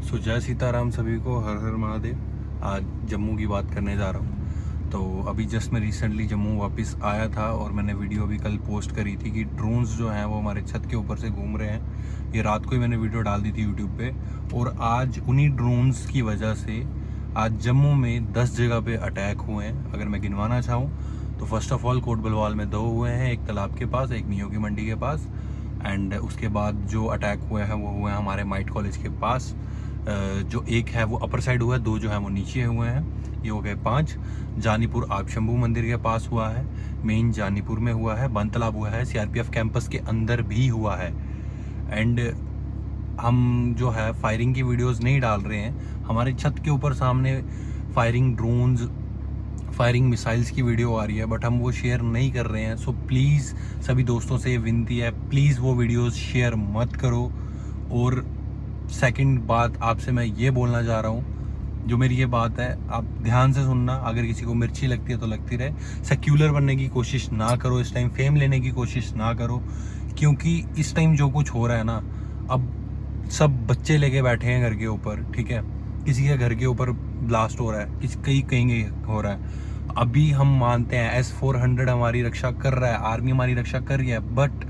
सो जय सीताराम सभी को, हर हर महादेव। आज जम्मू की बात करने जा रहा हूँ। तो अभी जस्ट मैं रिसेंटली जम्मू वापस आया था और मैंने वीडियो अभी कल पोस्ट करी थी कि ड्रोन्स जो हैं वो हमारे छत के ऊपर से घूम रहे हैं। ये रात को ही मैंने वीडियो डाल दी थी यूट्यूब पे। और आज उन्हीं ड्रोन्स की वजह से आज जम्मू में 10 जगह पे अटैक हुए हैं। अगर मैं गिनवाना चाहूँ तो first of all Kot Balwal में 2 हुए हैं, एक तालाब के पास, एक मियों की मंडी के पास। एंड उसके बाद जो अटैक हुए हैं वो हुए हैं हमारे माइट कॉलेज के पास। जो एक है वो अपर साइड हुआ है, 2 जो है वो नीचे हुए हैं। ये हो गए 5। जानीपुर आप शंभू मंदिर के पास हुआ है, मेन जानीपुर में हुआ है, बन तालाब हुआ है, सीआरपीएफ कैंपस के अंदर भी हुआ है। एंड हम जो है फायरिंग की वीडियोस नहीं डाल रहे हैं, हमारे छत के ऊपर सामने फायरिंग ड्रोन्स, फायरिंग मिसाइल्स की वीडियो आ रही है, बट हम वो शेयर नहीं कर रहे हैं। सो प्लीज़ सभी दोस्तों से ये विनती है, प्लीज़ वो वीडियोस शेयर मत करो। और सेकंड बात आपसे मैं ये बोलना चाह रहा हूँ, जो मेरी ये बात है आप ध्यान से सुनना। अगर किसी को मिर्ची लगती है तो लगती रहे। सेक्युलर बनने की कोशिश ना करो, इस टाइम फेम लेने की कोशिश ना करो, क्योंकि इस टाइम जो कुछ हो रहा है ना, अब सब बच्चे लेके बैठे हैं घर के ऊपर, ठीक है। किसी के घर के ऊपर ब्लास्ट हो रहा है, किसी कहीं कहीं हो रहा है। अभी हम मानते हैं S-400 हमारी रक्षा कर रहा है, आर्मी हमारी रक्षा कर रही है, बट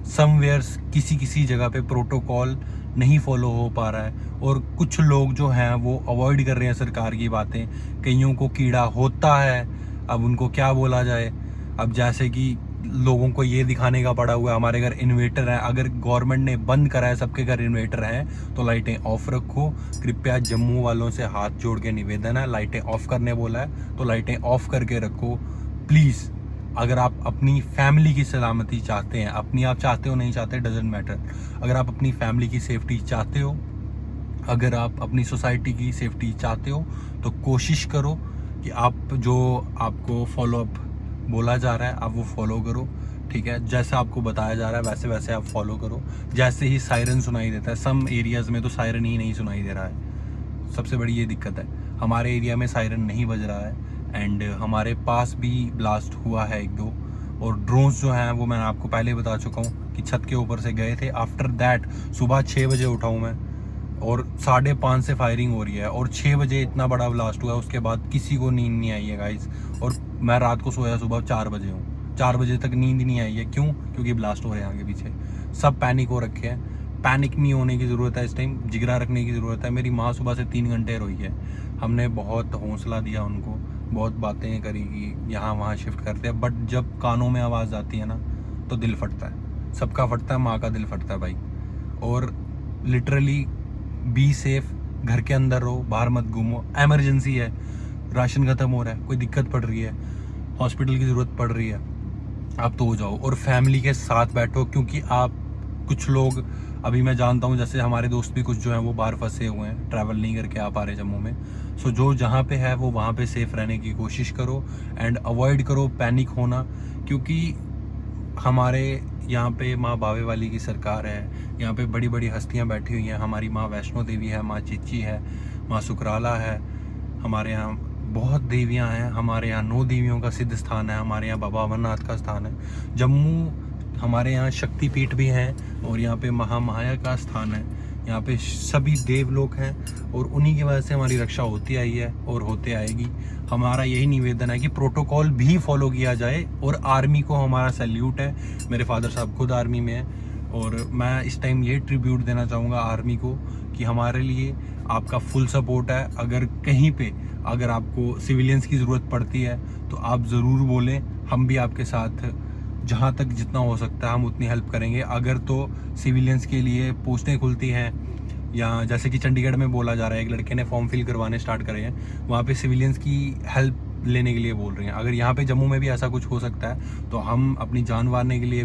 समवेयर्स किसी किसी जगह पे प्रोटोकॉल नहीं फॉलो हो पा रहा है। और कुछ लोग जो हैं वो अवॉइड कर रहे हैं सरकार की बातें। कईयों को कीड़ा होता है, अब उनको क्या बोला जाए। अब जैसे कि लोगों को ये दिखाने का पड़ा हुआ है हमारे घर इन्वेटर है। अगर गवर्नमेंट ने बंद करा है सबके घर इन्वेटर हैं तो लाइटें ऑफ रखो। कृपया जम्मू वालों से हाथ जोड़ के निवेदन है, लाइटें ऑफ करने बोला है तो लाइटें ऑफ करके रखो प्लीज़। अगर आप अपनी फैमिली की सलामती चाहते हैं, अपनी आप चाहते हो नहीं चाहते डजेंट मैटर, अगर आप अपनी फैमिली की सेफ्टी चाहते हो, अगर आप अपनी सोसाइटी की सेफ्टी चाहते हो, तो कोशिश करो कि आप जो आपको फॉलोअप बोला जा रहा है आप वो फॉलो करो, ठीक है। जैसा आपको बताया जा रहा है वैसे वैसे आप फॉलो करो। जैसे ही सायरन सुनाई देता है, सम एरियाज़ में तो सायरन ही नहीं सुनाई दे रहा है, सबसे बड़ी ये दिक्कत है। हमारे एरिया में सायरन नहीं बज रहा है। एंड हमारे पास भी ब्लास्ट हुआ है 1-2। और ड्रोन्स जो हैं वो मैंने आपको पहले बता चुका हूँ कि छत के ऊपर से गए थे। आफ्टर दैट सुबह 6 बजे उठा हूँ मैं और 5:30 से फायरिंग हो रही है और 6 बजे इतना बड़ा ब्लास्ट हुआ। उसके बाद किसी को नींद नहीं आई है गाइस। और मैं रात को सोया सुबह 4 बजे हूँ, 4 बजे तक नींद नहीं आई है। क्यों? क्योंकि ब्लास्ट हो रहे हैं आगे पीछे, सब पैनिक हो रखे हैं। पैनिक नहीं होने की ज़रूरत है, इस टाइम जिगरा रखने की ज़रूरत है। मेरी माँ सुबह से 3 घंटे रोई है। हमने बहुत हौसला दिया उनको, बहुत बातें करी कि यहाँ वहाँ शिफ्ट करते हैं, बट जब कानों में आवाज़ आती है ना तो दिल फटता है, सबका फटता है, माँ का दिल फटता है भाई। और लिटरली बी सेफ, घर के अंदर रहो, बाहर मत घूमो। एमरजेंसी है, राशन खत्म हो रहा है, कोई दिक्कत पड़ रही है, हॉस्पिटल की ज़रूरत पड़ रही है, आप तो हो जाओ और फैमिली के साथ बैठो। क्योंकि आप कुछ लोग, अभी मैं जानता हूँ जैसे हमारे दोस्त भी कुछ जो हैं वो बाहर फंसे हुए हैं, ट्रैवल नहीं करके आ पा रहे जम्मू में। सो जो जहाँ पे है वो वहाँ पे सेफ रहने की कोशिश करो एंड अवॉइड करो पैनिक होना। क्योंकि हमारे यहाँ पे माँ बावे वाली की सरकार है, यहाँ पे बड़ी बड़ी हस्तियाँ बैठी हुई हैं। हमारी माँ वैष्णो देवी है, माँ चिच्ची है, माँ सुकराला है, हमारे यहाँ बहुत देवियाँ हैं। हमारे यहाँ 9 देवियों का सिद्ध स्थान है, हमारे यहाँ बाबा अमरनाथ का स्थान है। जम्मू हमारे यहाँ शक्तिपीठ भी हैं और यहाँ पे महामाया का स्थान है। यहाँ पे सभी देवलोक हैं और उन्हीं की वजह से हमारी रक्षा होती आई है और होते आएगी। हमारा यही निवेदन है कि प्रोटोकॉल भी फॉलो किया जाए। और आर्मी को हमारा सैल्यूट है, मेरे फादर साहब खुद आर्मी में है और मैं इस टाइम ये ट्रिब्यूट देना चाहूँगा आर्मी को कि हमारे लिए आपका फुल सपोर्ट है। अगर कहीं पे अगर आपको सिविलियंस की ज़रूरत पड़ती है तो आप ज़रूर बोलें, हम भी आपके साथ जहाँ तक जितना हो सकता है हम उतनी हेल्प करेंगे। अगर तो सिविलियंस के लिए पोस्टें खुलती हैं, या जैसे कि चंडीगढ़ में बोला जा रहा है, एक लड़के ने फॉर्म फिल करवाने स्टार्ट करे हैं, वहाँ पे सिविलियंस की हेल्प लेने के लिए बोल रहे हैं। अगर यहाँ पे जम्मू में भी ऐसा कुछ हो सकता है तो हम अपनी जान वारने के लिए